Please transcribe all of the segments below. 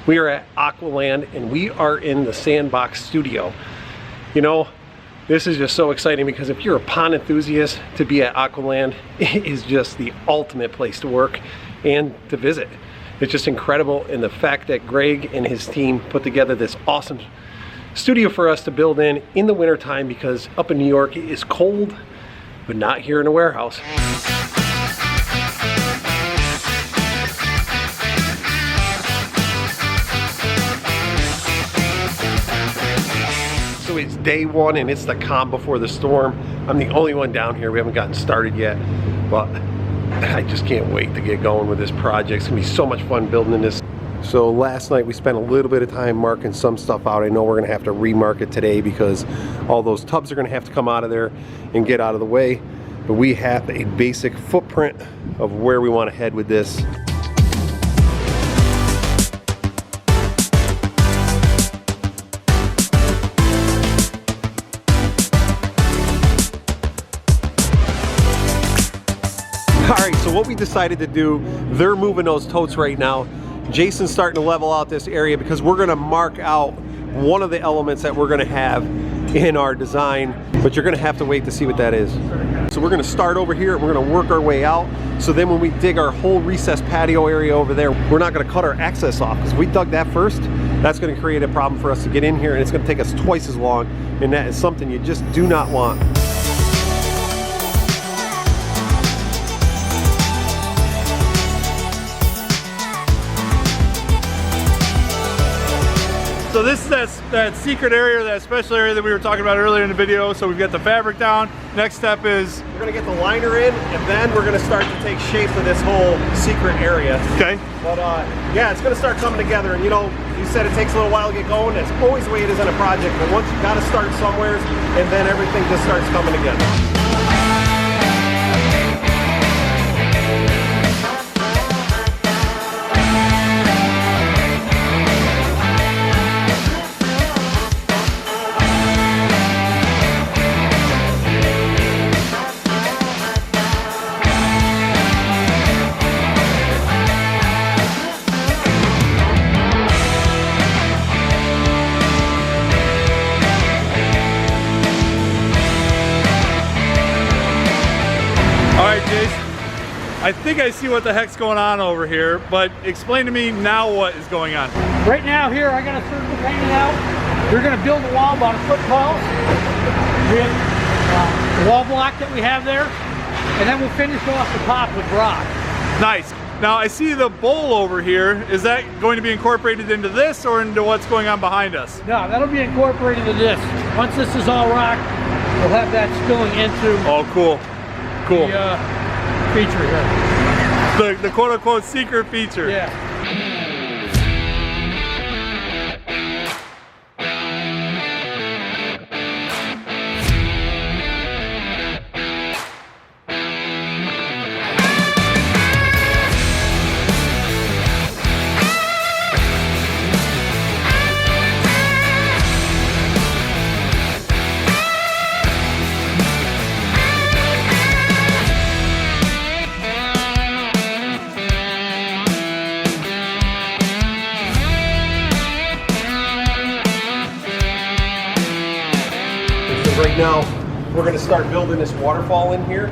We are at Aqualand and we are in the Sandbox Studio. You know, this is just so exciting because if you're a pond enthusiast, to be at Aqualand, it is just the ultimate place to work and to visit. It's just incredible, and the fact that Greg and his team put together this awesome studio for us to build in the winter time, because up in New York it is cold, but not here in a warehouse. So it's day one and it's the calm before the storm. I'm the only one down here. We haven't gotten started yet, but I just can't wait to get going with this project. It's gonna be so much fun building in this. So last night we spent a little bit of time marking some stuff out. I know we're gonna have to remark it today because all those tubs are gonna have to come out of there and get out of the way. But we have a basic footprint of where we want to head with this. Alright, so what we decided to do, they're moving those totes right now. Jason's starting to level out this area because we're going to mark out one of the elements that we're going to have in our design, but you're going to have to wait to see what that is. So we're going to start over here and we're going to work our way out. So then when we dig our whole recessed patio area over there, we're not going to cut our access off, because if we dug that first, that's going to create a problem for us to get in here, and it's going to take us twice as long, and that is something you just do not want. So this is that secret area, that special area that we were talking about earlier in the video. So we've got the fabric down. Next step is we're gonna get the liner in, and then we're gonna start to take shape of this whole secret area. Okay. But yeah, it's gonna start coming together. And you know, you said it takes a little while to get going. That's always the way it is in a project. But once you gotta start somewhere, and then everything just starts coming together. I think I see what the heck's going on over here, but explain to me now what is going on. Right now here, I got a circle painted out. We're gonna build a wall about a foot tall with the wall block that we have there, and then we'll finish off the top with rock. Nice. Now I see the bowl over here. Is that going to be incorporated into this or into what's going on behind us? No, that'll be incorporated into this. Once this is all rock, we'll have that spilling into oh, cool. Cool. The, feature here. The quote-unquote secret feature. Yeah. Right now, we're going to start building this waterfall in here,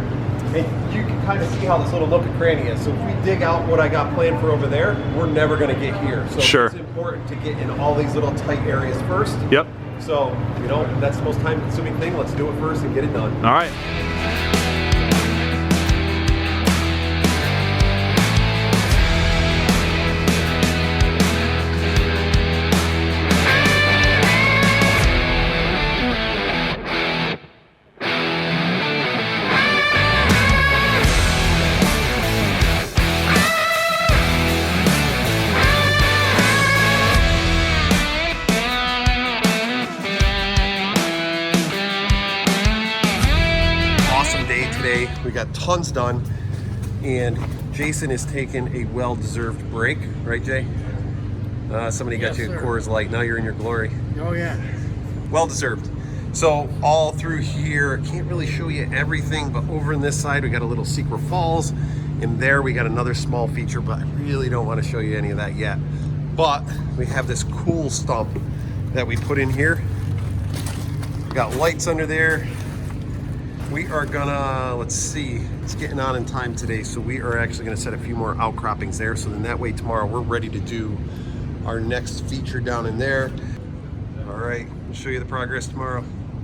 and you can kind of see how this little nook and cranny is. So if we dig out what I got planned for over there, we're never going to get here. So sure. It's important to get in all these little tight areas first. Yep. So, you know, that's the most time-consuming thing. Let's do it first and get it done. All right. We got tons done, and Jason is taking a well-deserved break, right, Jay? Somebody got you a Coors Light. Now you're in your glory. Oh yeah. Well-deserved. So all through here, can't really show you everything, but over on this side we got a little Secret Falls, and there we got another small feature, but I really don't want to show you any of that yet. but we have this cool stump that we put in here. We got lights under there. We are gonna, let's see, it's getting on in time today, so we are actually gonna set a few more outcroppings there, so then that way tomorrow we're ready to do our next feature down in there. All right, I'll show you the progress tomorrow.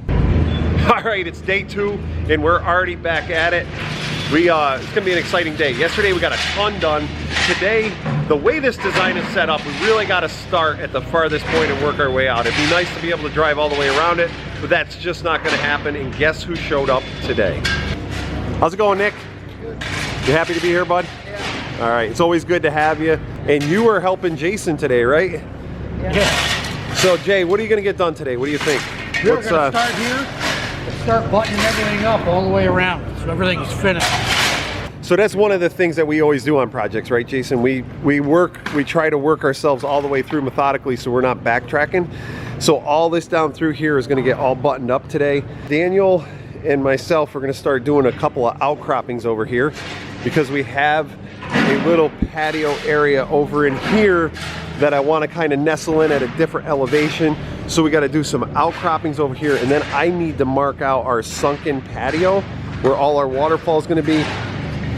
All right, it's day 2 and we're already back at it. It's gonna be an exciting day. Yesterday we got a ton done. Today, the way this design is set up, we really gotta start at the farthest point and work our way out. It'd be nice to be able to drive all the way around it, but that's just not gonna happen, and guess who showed up today? How's it going, Nick? Good. You happy to be here, bud? Yeah. All right, it's always good to have you. And you were helping Jason today, right? Yeah. So Jay, what are you gonna get done today? What do you think? We're gonna start here and start buttoning everything up all the way around, so everything's finished. So that's one of the things that we always do on projects, right, Jason? We try to work ourselves all the way through methodically so we're not backtracking. So all this down through here is gonna get all buttoned up today. Daniel and myself are gonna start doing a couple of outcroppings over here because we have a little patio area over in here that I wanna kind of nestle in at a different elevation. So we gotta do some outcroppings over here, and then I need to mark out our sunken patio where all our waterfall is gonna be.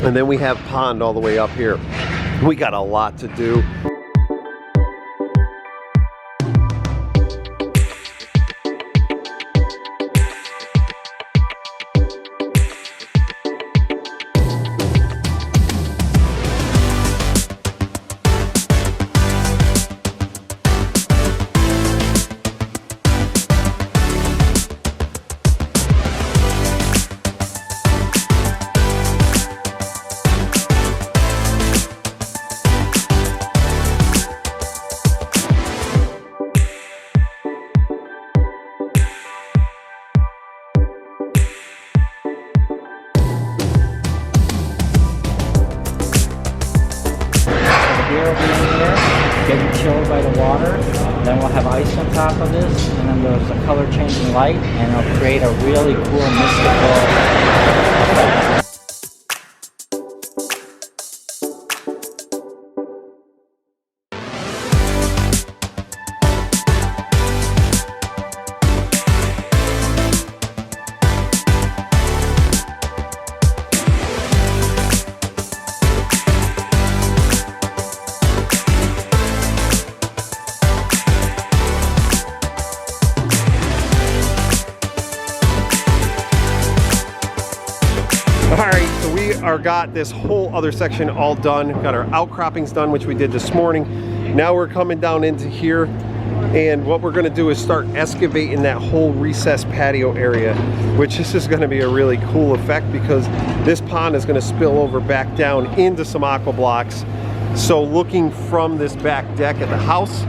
And then we have pond all the way up here. We got a lot to do. Getting chilled by the water, then we'll have ice on top of this, and then there's a color changing light, and it'll create a really cool mystical effect. Got this whole other section all done. Got our outcroppings done, which we did this morning. Now we're coming down into here, and what we're gonna do is start excavating that whole recessed patio area, which this is gonna be a really cool effect because this pond is gonna spill over back down into some aqua blocks. So looking from this back deck at the house,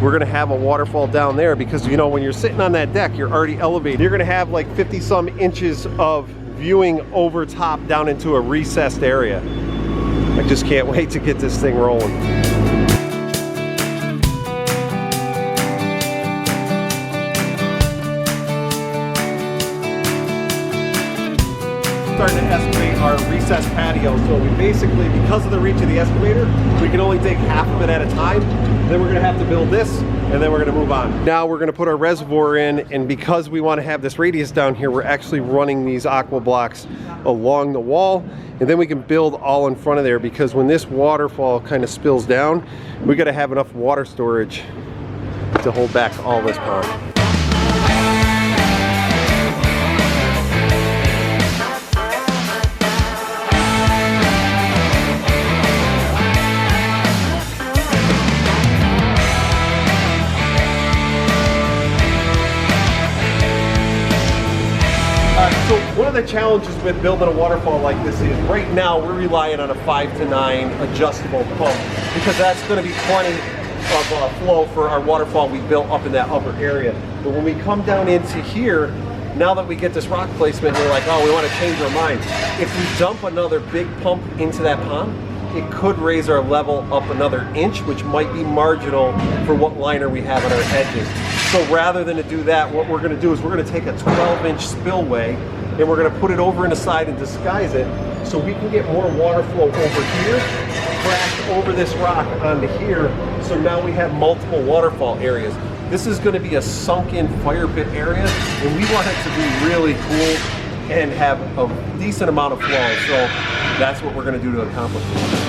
we're gonna have a waterfall down there because, you know, when you're sitting on that deck, you're already elevated. You're gonna have like 50 some inches of viewing over top down into a recessed area. I just can't wait to get this thing rolling. Starting to excavate our recessed patio. So we basically, because of the reach of the excavator, we can only take half of it at a time. Then we're gonna have to build this, and then we're gonna move on. Now we're gonna put our reservoir in, and because we wanna have this radius down here, we're actually running these aqua blocks along the wall, and then we can build all in front of there, because when this waterfall kind of spills down, we gotta have enough water storage to hold back all this pond. So one of the challenges with building a waterfall like this is right now we're relying on a 5 to 9 adjustable pump because that's going to be plenty of flow for our waterfall we built up in that upper area. But when we come down into here, now that we get this rock placement, we're like, oh, we want to change our mind. If we dump another big pump into that pond, it could raise our level up another inch, which might be marginal for what liner we have on our edges. So rather than to do that, what we're gonna do is we're gonna take a 12-inch spillway and we're gonna put it over in the side and disguise it so we can get more water flow over here, crash over this rock onto here, so now we have multiple waterfall areas. This is going to be a sunken fire pit area, and we want it to be really cool and have a decent amount of flow, so that's what we're going to do to accomplish this.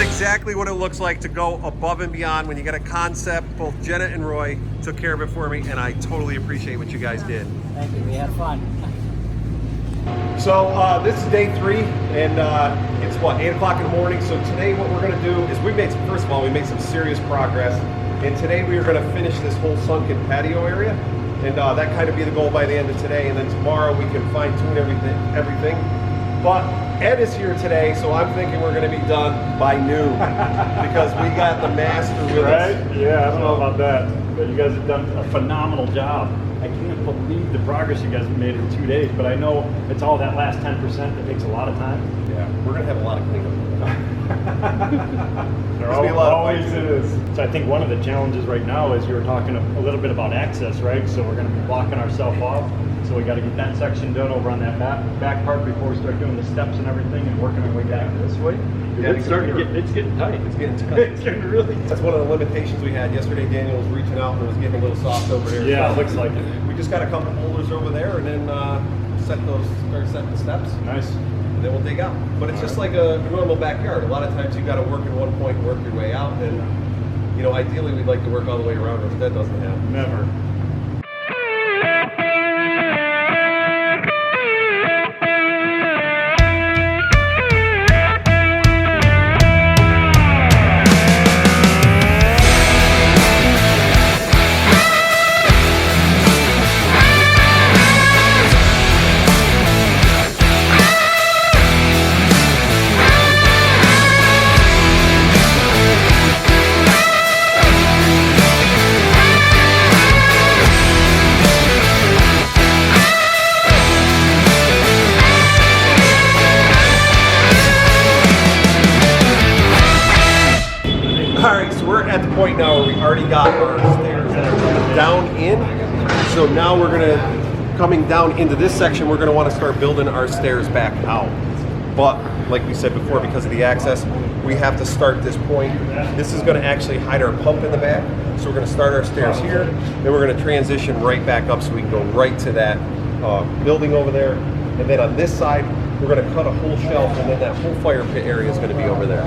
Exactly what it looks like to go above and beyond when you get a concept. Both Jenna and Roy took care of it for me, and I totally appreciate what you guys did. Thank you, we had fun. So this is day 3, and it's what, 8 o'clock in the morning. So today what we're gonna do is first of all, we made some serious progress. And today we are gonna finish this whole sunken patio area. And that kind of be the goal by the end of today. And then tomorrow we can fine tune everything. But Ed is here today, so I'm thinking we're going to be done by noon because we got the master with us. Right? Yeah, I don't know about that, but you guys have done a phenomenal job. I can't believe the progress you guys have made in 2 days, but I know it's all that last 10% that takes a lot of time. Yeah, we're going to have a lot of cleanup. There always is. So I think one of the challenges right now is you were talking a little bit about access, right? So we're going to be blocking ourselves off. So we got to get that section done over on that back part before we start doing the steps and everything and working our way back this way. Yeah, It's getting tight. It's getting tight. It's getting really tight. That's one of the limitations we had. Yesterday Daniel was reaching out and it was getting a little soft over there. Yeah, so it looks like it. we just got a couple boulders over there and then start setting the steps. Nice. And then we'll dig out. But it's just like a normal backyard. A lot of times you got to work in one point and work your way out. And you know, ideally we'd like to work all the way around, but that doesn't happen. Never. At the point now where we already got our stairs down in, so now we're gonna, coming down into this section, we're gonna want to start building our stairs back out. But like we said before, because of the access, we have to start this point. This is gonna actually hide our pump in the back, so we're gonna start our stairs here, then we're gonna transition right back up so we can go right to that building over there. And then on this side, we're gonna cut a whole shelf, and then that whole fire pit area is gonna be over there.